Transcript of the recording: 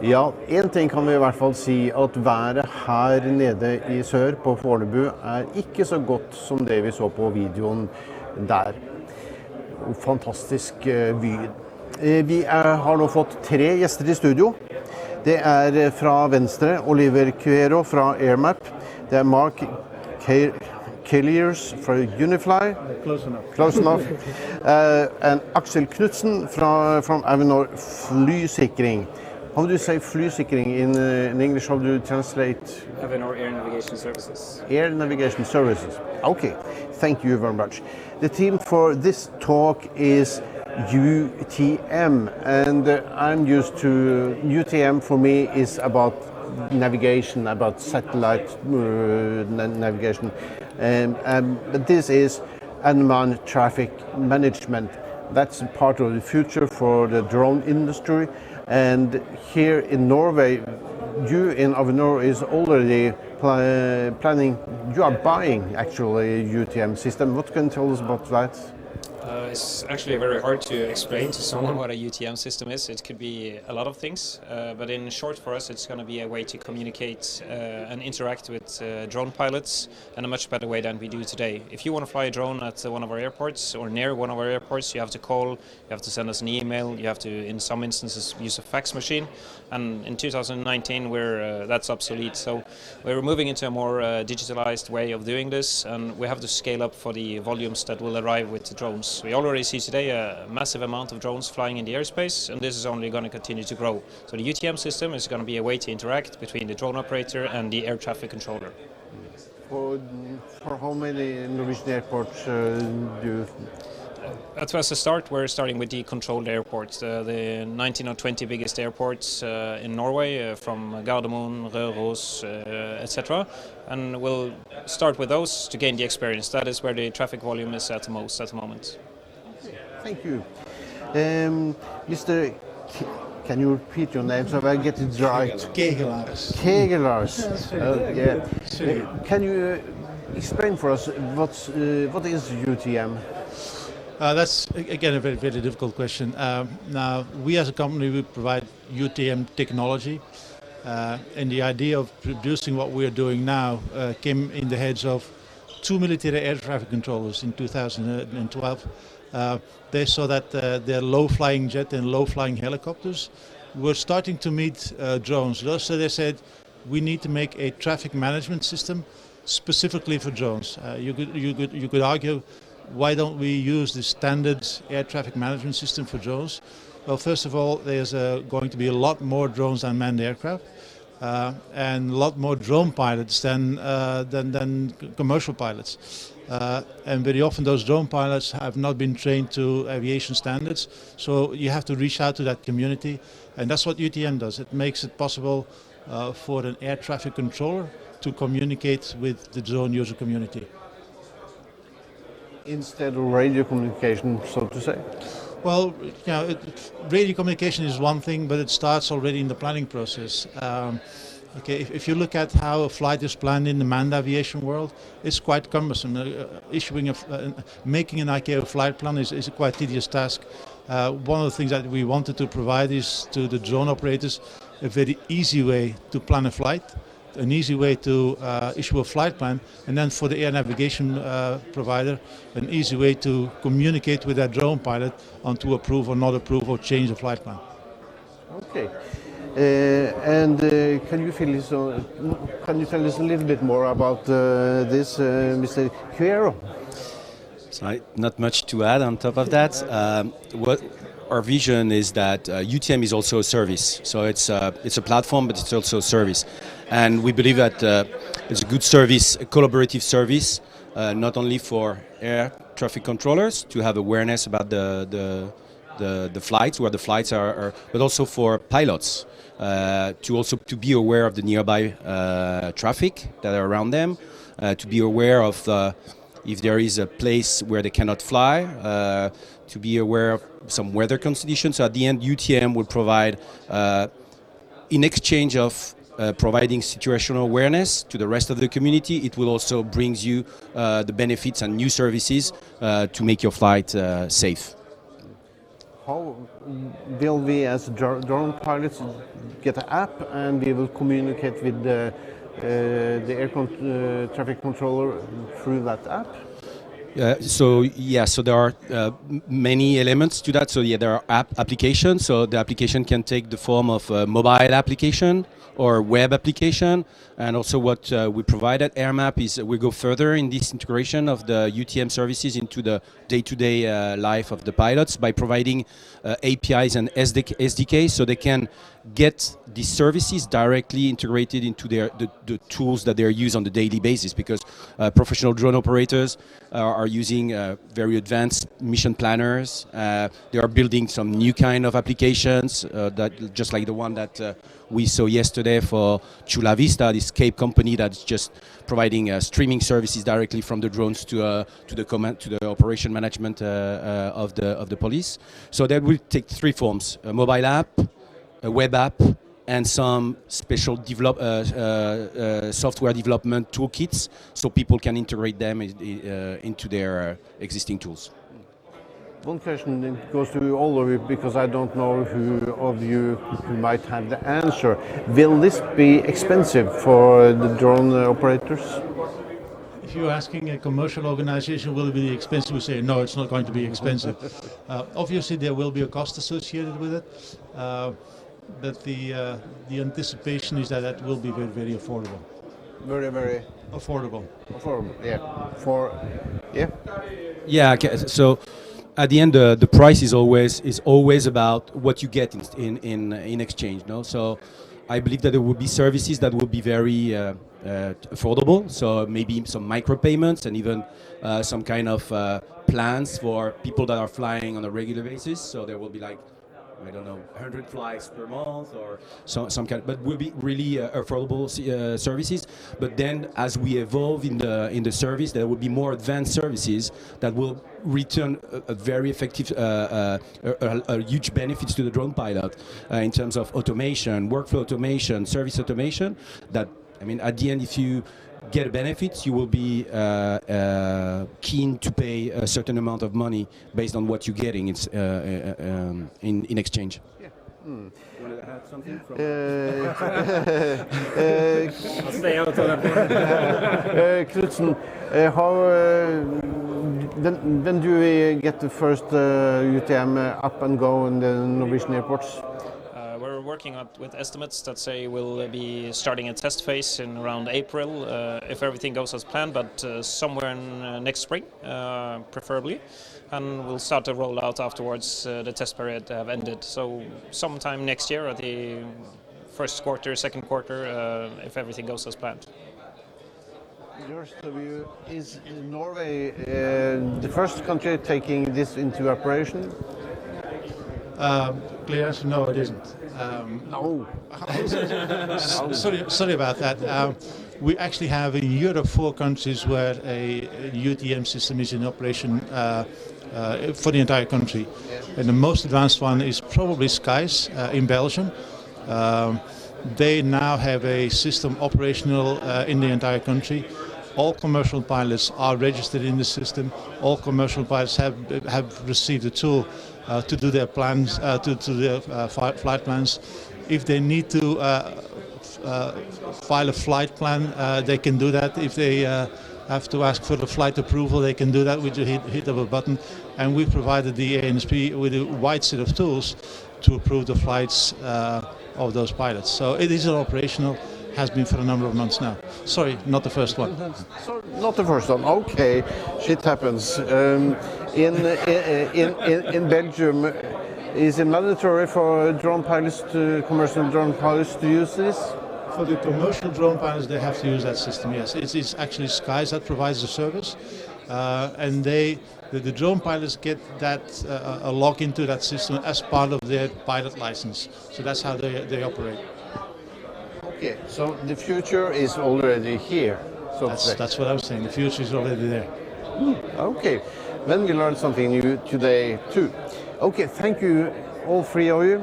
Ja, en ting kan vi I hvert fall si, at været her nede I sør på Fornebu ikke så godt som det vi så på videoen der. Fantastisk vy. Vi har nå fått 3 gjester I studio. Det fra venstre Olivier Quero fra AirMap. Det Marc Kegelaers fra Unifly. Close enough. And Axel Knutsen from AVINOR Flysikring. How do you say Flysikring in English? How do you translate? AVINOR Air Navigation Services. Air Navigation Services. Okay, thank you very much. The theme for this talk is UTM, and I'm used to UTM. For me is about navigation, about satellite navigation, but this is unmanned traffic management. That's part of the future for the drone industry. And here in Norway, you in AVINOR is already planning, you are buying actually a UTM system. What can you tell us about that? It's actually very hard to explain to someone what a UTM system is. It could be a lot of things, but in short for us it's going to be a way to communicate and interact with drone pilots in a much better way than we do today. If you want to fly a drone at one of our airports or near one of our airports, you have to call, you have to send us an email, you have to in some instances use a fax machine, and in 2019 that's obsolete. So we're moving into a more digitalized way of doing this, and we have to scale up for the volumes that will arrive with the drones. We already see today a massive amount of drones flying in the airspace, and this is only going to continue to grow. So the UTM system is going to be a way to interact between the drone operator and the air traffic controller. For how many Norwegian airports do you? As a start, we're starting with the controlled airports, the 19 or 20 biggest airports in Norway, from Gardermoen, Røros, etc. And we'll start with those to gain the experience. That is where the traffic volume is at the most at the moment. Thank you. Mr. Can you repeat your name so I get it right? Kegelaers. Kegelaers. Yeah. Can you explain for us what is UTM? That's again a very, very difficult question. Now, we as a company, we provide UTM technology, and the idea of producing what we are doing now came in the heads of 2 military air traffic controllers in 2012. They saw that their low-flying jet and low-flying helicopters were starting to meet drones. So they said, we need to make a traffic management system specifically for drones. You could argue, why don't we use the standard air traffic management system for drones? Well, first of all, there's going to be a lot more drones than manned aircraft, and a lot more drone pilots than commercial pilots. And very often those drone pilots have not been trained to aviation standards, so you have to reach out to that community, and that's what UTM does. It makes it possible for an air traffic controller to communicate with the drone user community. Instead of radio communication, so to say? Well, radio communication is one thing, but it starts already in the planning process. If you look at how a flight is planned in the manned aviation world, it's quite cumbersome. Making an ICAO flight plan is a quite tedious task. One of the things that we wanted to provide is to the drone operators a very easy way to plan a flight, an easy way to issue a flight plan, and then for the air navigation provider, an easy way to communicate with that drone pilot on to approve or not approve or change the flight plan. Okay. Can you tell us a little bit more about this, Mr. Quero? So not much to add on top of that. What our vision is that UTM is also a service. So it's a platform, but it's also a service. And we believe that it's a good service, a collaborative service, not only for air traffic controllers to have awareness about the flights, where the flights are, but also for pilots to be aware of the nearby traffic that are around them, to be aware of if there is a place where they cannot fly, to be aware of some weather conditions. So at the end, UTM will provide, in exchange of providing situational awareness to the rest of the community, it will also bring you the benefits and new services to make your flight safe. how will we as drone pilots get an app and we will communicate with the traffic controller through that app? So there are many elements to that. So there are applications. So the application can take the form of a mobile application or web application, and also what we provide at AirMap is we go further in this integration of the UTM services into the day-to-day life of the pilots by providing APIs and SDKs, so they can get these services directly integrated into the tools that they use on the daily basis, because professional drone operators are using very advanced mission planners. They are building some new kind of applications that just like the one that we saw yesterday for Chula Vista, this Cape company that's just providing streaming services directly from the drones to the operation management of the police. So that will take three forms: a mobile app, a web app, and some special software development toolkits, so people can integrate them into their existing tools. One question goes to all of you, because I don't know who of you who might have the answer. Will this be expensive for the drone operators? If you're asking a commercial organization, will it be expensive? We say, no, it's not going to be expensive. Obviously, there will be a cost associated with it. But the anticipation is that will be very, very affordable. Very, very affordable. Affordable, yeah. Yeah. So at the end, the price is always about what you get in exchange. No, so I believe that there will be services that will be very affordable. So maybe some micropayments and even some kind of plans for people that are flying on a regular basis. So there will be like, I don't know, 100 flights per month or some kind, but will be really affordable services. But then, as we evolve in the service, there will be more advanced services that will return a very effective, a huge benefits to the drone pilot in terms of automation, workflow automation, service automation. That, I mean, at the end, if you get benefits, you will be keen to pay a certain amount of money based on what you're getting in exchange. Yeah. Want to add something from? I'll stay out of that. Knutsen, when do we get the first UTM up and go in the Norwegian airports? We're working with estimates that say we'll be starting a test phase in around April, if everything goes as planned, but somewhere in next spring, preferably. And we'll start to roll out afterwards. The test period have ended, so sometime next year, at the first quarter, second quarter, if everything goes as planned. Yours of you, is Norway the first country taking this into operation? Clear answer, no, it isn't. No. Sorry about that. We actually have in Europe 4 countries where a UTM system is in operation for the entire country. And the most advanced one is probably Skies in Belgium. They now have a system operational in the entire country. All commercial pilots are registered in the system. All commercial pilots have received a tool to do their plans, to their flight plans. If they need to file a flight plan, they can do that. If they have to ask for the flight approval, they can do that with the hit of a button. And we provided the ANSP with a wide set of tools to approve the flights of those pilots. So it is operational, has been for a number of months now. Sorry, not the first one. So, not the first one. Okay, shit happens. In Belgium, is it mandatory for commercial drone pilots to use this? For the commercial drone pilots, they have to use that system. Yes, it's actually Skies that provides the service, and the drone pilots get that a log into that system as part of their pilot license. So that's how they operate. Okay, so the future is already here. So that's what I'm saying. The future is already there. Okay, then we learned something new today too. Okay, thank you all 3 of you.